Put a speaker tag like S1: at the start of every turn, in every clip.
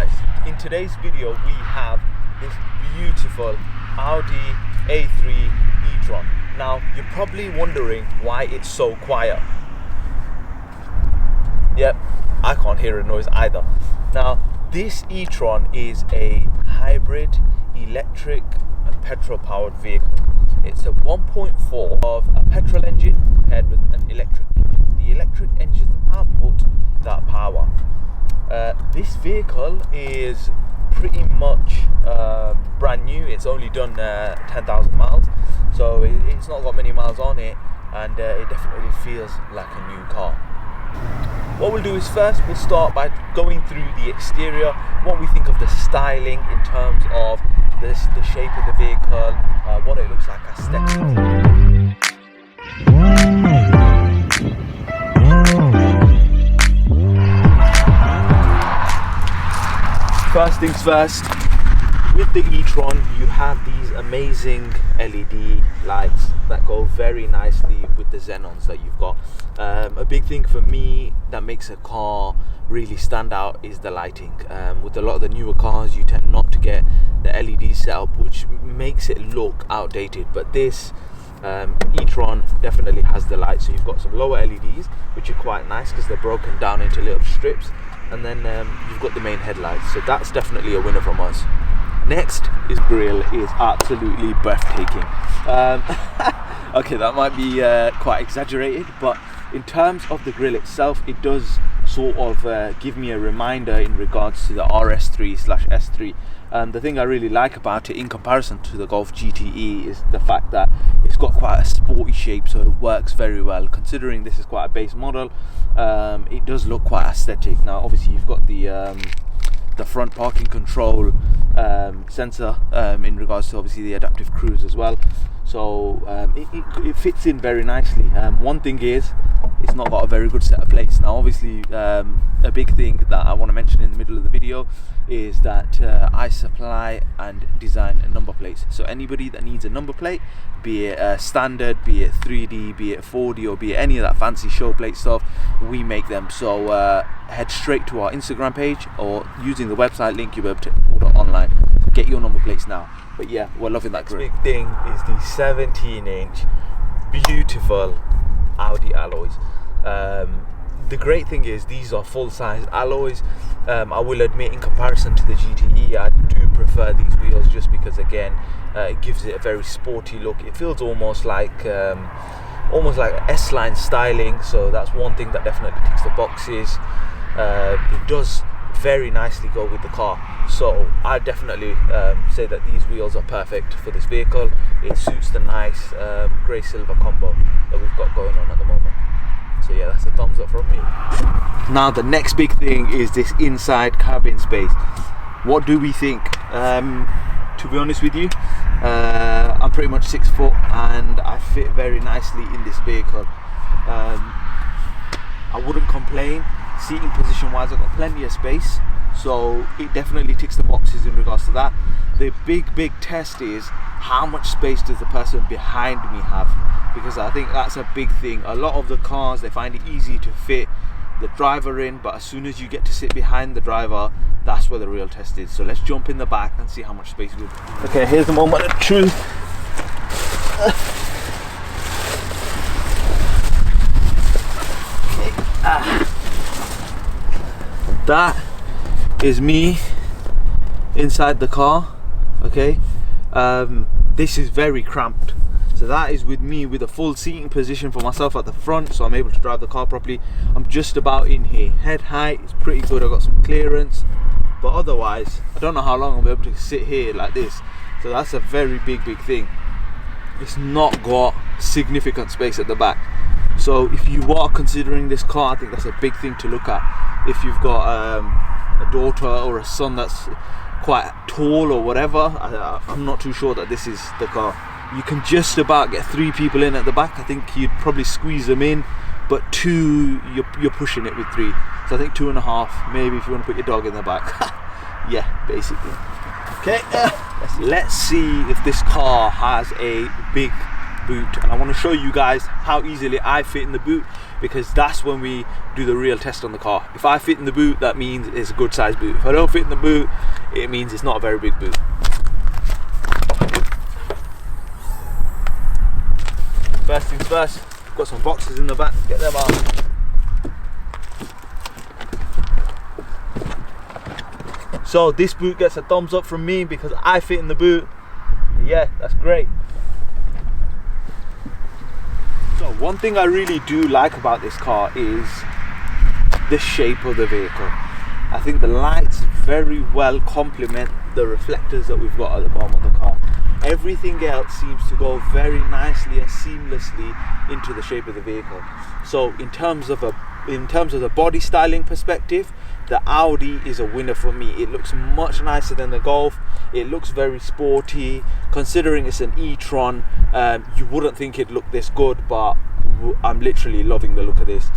S1: guys, in today's video we have this beautiful Audi A3 E-Tron. Now you're probably wondering why it's so quiet. Yep, I can't hear a noise either. Now this E-Tron is a hybrid electric and petrol powered vehicle. It's a 1.4 of a petrol engine paired with an electric engine. The electric engine output that power. This vehicle is pretty much brand new. It's only done 10,000 miles, so it's not got many miles on it, and it definitely feels like a new car. What we'll do is first we'll start by going through the exterior, what we think of the styling in terms of the shape of the vehicle, what it looks like aesthetically. First things first, with the E-Tron you have these amazing LED lights that go very nicely with the xenons that you've got. A big thing for me that makes a car really stand out is the lighting. With a lot of the newer cars you tend not to get the LED setup, which makes it look outdated, but this E-Tron definitely has the lights. So you've got some lower LEDs which are quite nice because they're broken down into little strips, and then you've got the main headlights, so that's definitely a winner from us. Next is grille is absolutely breathtaking. Okay, that might be quite exaggerated, but in terms of the grille itself, it does sort of give me a reminder in regards to the RS3/S3. The thing I really like about it in comparison to the Golf GTE is the fact that it's got quite a sporty shape, so it works very well. Considering this is quite a base model, it does look quite aesthetic. Now obviously you've got the front parking control sensor in regards to obviously the adaptive cruise as well, so it fits in very nicely. One thing is it's not got a very good set of plates. Now obviously a big thing that I want to mention in the middle of the video is that I supply and design number plates, so anybody that needs a number plate, be it standard, be it 3D, be it 4D, or be it any of that fancy show plate stuff, we make them. So head straight to our Instagram page, or using the website link you'll be able to order online. Get your number plates now. But yeah, we're loving that grille. Big thing is the 17-inch beautiful Audi alloys. The great thing is these are full-size alloys. I will admit, in comparison to the GTE, I do prefer these wheels just because, again, it gives it a very sporty look. It feels almost like S-line styling, so that's one thing that definitely ticks the boxes. It does very nicely go with the car, so I definitely say that these wheels are perfect for this vehicle. It suits the nice grey silver combo that we've got going on at the moment. So yeah, that's a thumbs up from me. Now the next big thing is this inside cabin space. What do we think? To be honest with you, I'm pretty much 6 foot and I fit very nicely in this vehicle. I wouldn't complain. Seating position wise, I've got plenty of space, so it definitely ticks the boxes in regards to that. The big test is how much space does the person behind me have, because I think that's a big thing. A lot of the cars, they find it easy to fit the driver in, but as soon as you get to sit behind the driver, that's where the real test is. So let's jump in the back and see how much space we have. Okay, here's the moment of truth. That is me inside the car. Okay, this is very cramped, so that is with me with a full seating position for myself at the front, so I'm able to drive the car properly. I'm just about in here. Head height is pretty good, I've got some clearance, but otherwise I don't know how long I'll be able to sit here like this. So that's a very big thing. It's not got significant space at the back, so if you are considering this car, I think that's a big thing to look at. If you've got a daughter or a son that's quite tall or whatever, I'm not too sure that this is the car. You can just about get 3 people in at the back. I think you'd probably squeeze them in, but 2, you're pushing it with 3. So I think 2.5, maybe if you want to put your dog in the back. Yeah, basically. Okay, let's see if this car has a big boot, and I want to show you guys how easily I fit in the boot. because that's when we do the real test on the car. If I fit in the boot, that means it's a good size boot. If I don't fit in the boot, it means it's not a very big boot. First things first, got some boxes in the back, get them out. So this boot gets a thumbs up from me because I fit in the boot. Yeah, that's great. So one thing I really do like about this car is the shape of the vehicle. I think the lights very well complement the reflectors that we've got at the bottom of the car. Everything else seems to go very nicely and seamlessly into the shape of the vehicle. So in terms of the body styling perspective, the Audi is a winner for me. It looks much nicer than the Golf. It looks very sporty. Considering it's an e-tron, you wouldn't think it'd look this good, but I'm literally loving the look of this.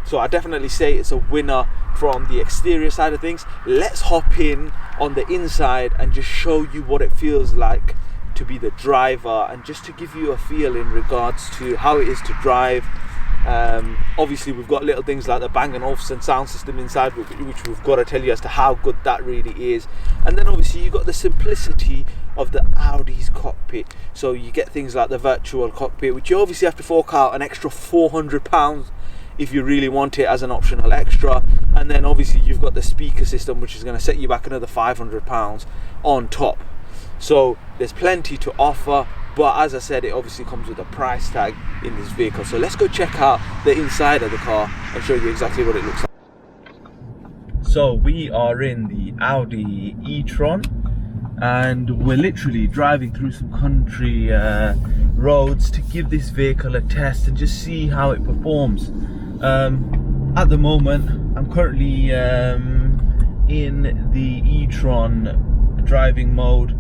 S1: So I definitely say it's a winner from the exterior side of things. Let's hop in on the inside and just show you what it feels like to be the driver, and just to give you a feel in regards to how it is to drive. Obviously we've got little things like the Bang & Olufsen sound system inside, which we've got to tell you as to how good that really is. And then obviously you've got the simplicity of the Audi's cockpit. So you get things like the virtual cockpit, which you obviously have to fork out an extra £400 if you really want it as an optional extra. And then obviously you've got the speaker system, which is going to set you back another £500 on top. So there's plenty to offer, but as I said, it obviously comes with a price tag in this vehicle. So let's go check out the inside of the car and show you exactly what it looks like. So we are in the Audi E-Tron, and we're literally driving through some country roads to give this vehicle a test and just see how it performs. At the moment I'm currently in the E-Tron driving mode,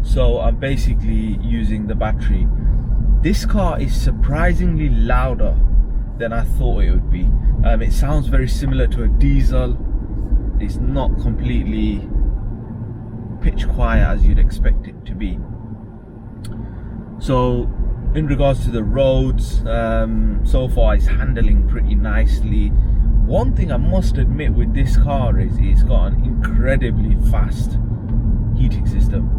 S1: so I'm basically using the battery. This car is surprisingly louder than I thought it would be. It sounds very similar to a diesel. It's not completely pitch quiet as you'd expect it to be. So in regards to the roads, so far it's handling pretty nicely. One thing I must admit with this car is it's got an incredibly fast heating system.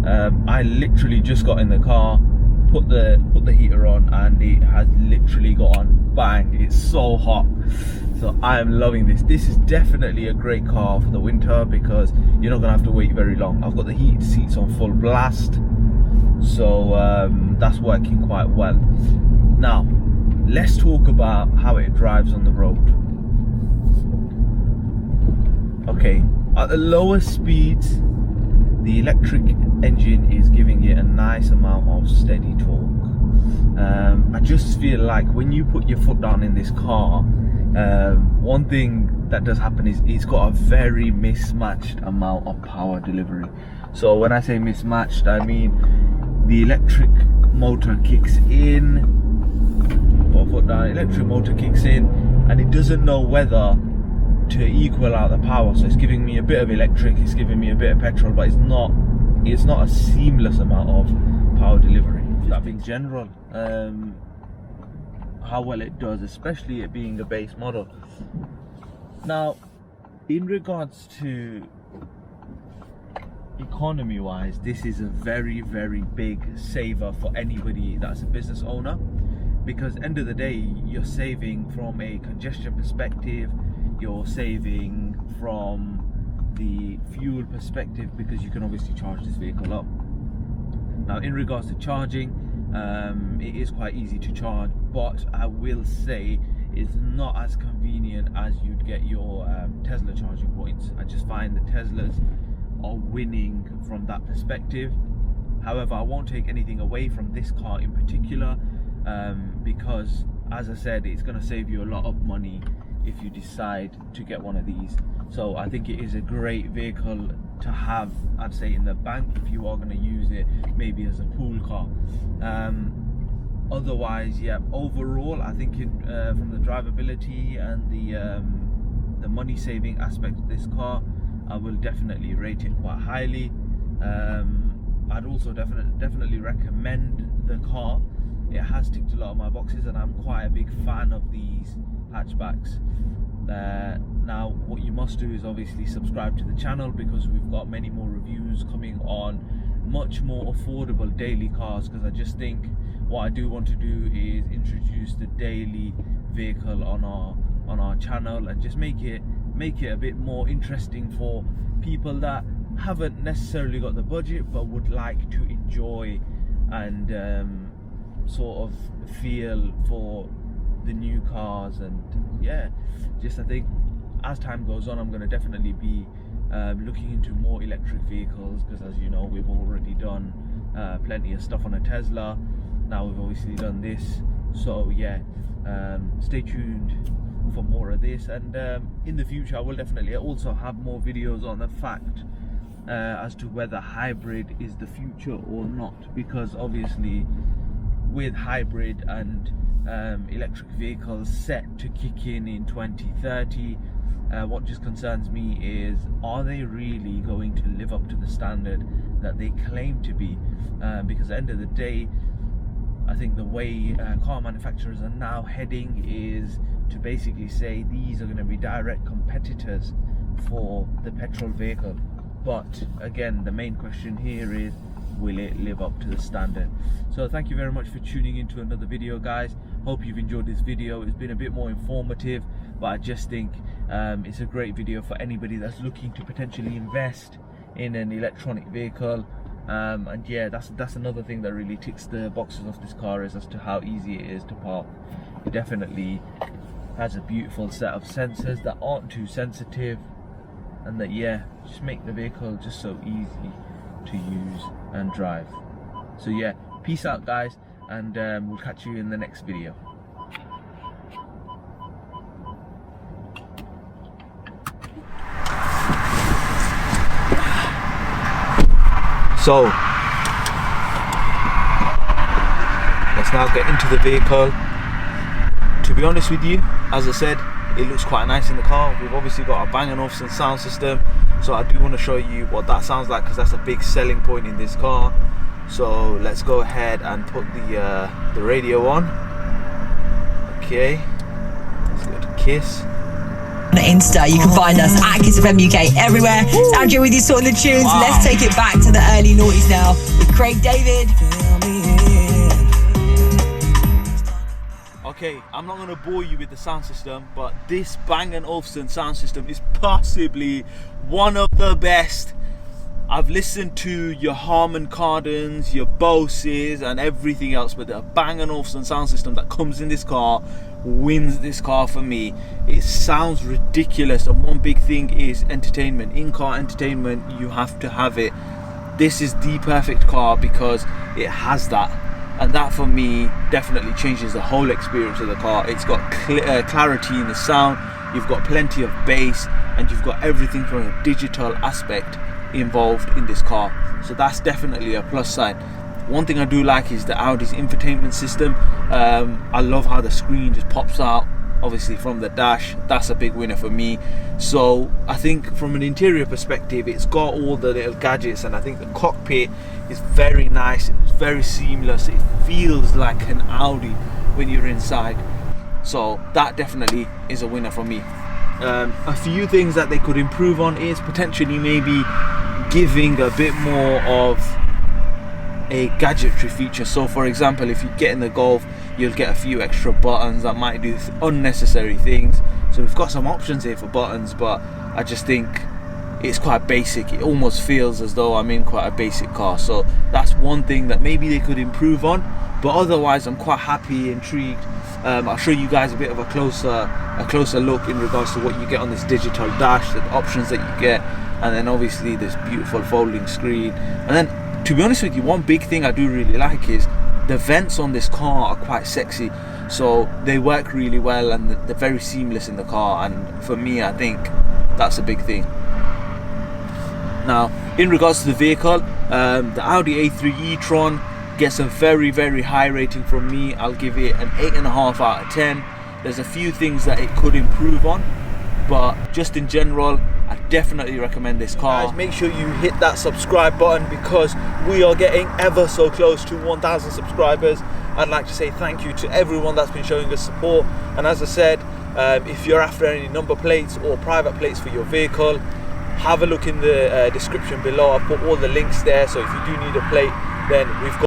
S1: I literally just got in the car, put the heater on, and it has literally gone bang. It's so hot. So I am loving this. This is definitely a great car for the winter because you're not gonna have to wait very long. I've got the heated seats on full blast, so that's working quite well. Now let's talk about how it drives on the road. Okay, at the lower speeds, the electric engine is giving it a nice amount of steady torque. I just feel like when you put your foot down in this car, one thing that does happen is it's got a very mismatched amount of power delivery. So when I say mismatched, I mean the electric motor kicks in, put a foot down, electric motor kicks in, and it doesn't know whether to equal out the power. So it's giving me a bit of electric, it's giving me a bit of petrol, but it's not a seamless amount of power delivery. That being general, how well it does, especially it being a base model. Now in regards to economy wise, this is a very, very big saver for anybody that's a business owner, because end of the day you're saving from a congestion perspective, you're saving from the fuel perspective, because you can obviously charge this vehicle up. Now in regards to charging, it is quite easy to charge, but I will say it's not as convenient as you'd get your Tesla charging points. I just find the Teslas are winning from that perspective. However, I won't take anything away from this car in particular, because as I said, it's going to save you a lot of money if you decide to get one of these. So I think it is a great vehicle to have, I'd say, in the bank if you are going to use it maybe as a pool car. Otherwise, yeah, overall I think from the drivability and the money saving aspect of this car, I will definitely rate it quite highly. I'd also definitely recommend the car it has ticked a lot of my boxes, and I'm quite a big fan of these hatchbacks. Now what you must do is obviously subscribe to the channel, because we've got many more reviews coming on much more affordable daily cars, because I just think what I do want to do is introduce the daily vehicle on our channel, and just make it a bit more interesting for people that haven't necessarily got the budget but would like to enjoy and sort of feel for the new cars. And yeah, just I think as time goes on, I'm going to definitely be looking into more electric vehicles, because as you know, we've already done plenty of stuff on a Tesla. Now we've obviously done this, so yeah, stay tuned for more of this. And in the future I will definitely also have more videos on the fact as to whether hybrid is the future or not, because obviously with hybrid and electric vehicles set to kick in 2030, what just concerns me is, are they really going to live up to the standard that they claim to be? Because at the end of the day, I think the way car manufacturers are now heading is to basically say these are going to be direct competitors for the petrol vehicle. But again, the main question here is, will it live up to the standard? So thank you very much for tuning into another video, guys. Hope you've enjoyed this video. It's been a bit more informative, but I just think it's a great video for anybody that's looking to potentially invest in an electronic vehicle. And yeah, that's another thing that really ticks the boxes of this car, is as to how easy it is to park. It definitely has a beautiful set of sensors that aren't too sensitive, and that, yeah, just make the vehicle just so easy to use and drive. So yeah, peace out, guys, and we'll catch you in the next video. So let's now get into the vehicle. To be honest with you, as I said, it looks quite nice in the car. We've obviously got a Bang & Olufsen sound system, so I do want to show you what that sounds like, because that's a big selling point in this car. So let's go ahead and put the radio on. Okay, let's go to Kiss.
S2: On Insta, you can find us at Kiss FM UK everywhere. Andrew with you sorting the tunes.
S1: Wow.
S2: Let's take it back to the early noughties now with Craig David.
S1: Okay, I'm not going to bore you with the sound system, but this Bang & Olufsen sound system is possibly one of the best. I've listened to your Harman Kardons, your Boses and everything else, but the Bang & Olufsen sound system that comes in this car wins this car for me. It sounds ridiculous, and one big thing is entertainment. In-car entertainment, you have to have it. This is the perfect car because it has that. And that for me definitely changes the whole experience of the car. It's got clarity in the sound, you've got plenty of bass, and you've got everything from a digital aspect involved in this car. So that's definitely a plus side. One thing I do like is the Audi's infotainment system. I love how the screen just pops out obviously from the dash. That's a big winner for me. So I think from an interior perspective, it's got all the little gadgets, and I think the cockpit is very nice. It's very seamless. It feels like an Audi when you're inside. So that definitely is a winner for me. A few things that they could improve on is potentially maybe giving a bit more of a gadgetry feature. So for example, if you get in the Golf, you'll get a few extra buttons that might do unnecessary things. So we've got some options here for buttons, but I just think it's quite basic. It almost feels as though I'm in quite a basic car. So that's one thing that maybe they could improve on, but otherwise I'm quite happy, intrigued. I'll show you guys a bit of a closer look in regards to what you get on this digital dash, the options that you get, and then obviously this beautiful folding screen. And then, to be honest with you, one big thing I do really like is the vents on this car are quite sexy. So they work really well, and they're very seamless in the car, and for me I think that's a big thing. Now in regards to the vehicle, the Audi A3 E-Tron gets a very, very high rating from me. I'll give it an 8.5 out of 10. There's a few things that it could improve on, but just in general, I definitely recommend this car.
S3: Guys, make sure you hit that subscribe button because we are getting ever so close to 1,000 subscribers. I'd like to say thank you to everyone that's been showing us support. And as I said, if you're after any number plates or private plates for your vehicle, have a look in the description below. I've put all the links there, so if you do need a plate, then we've got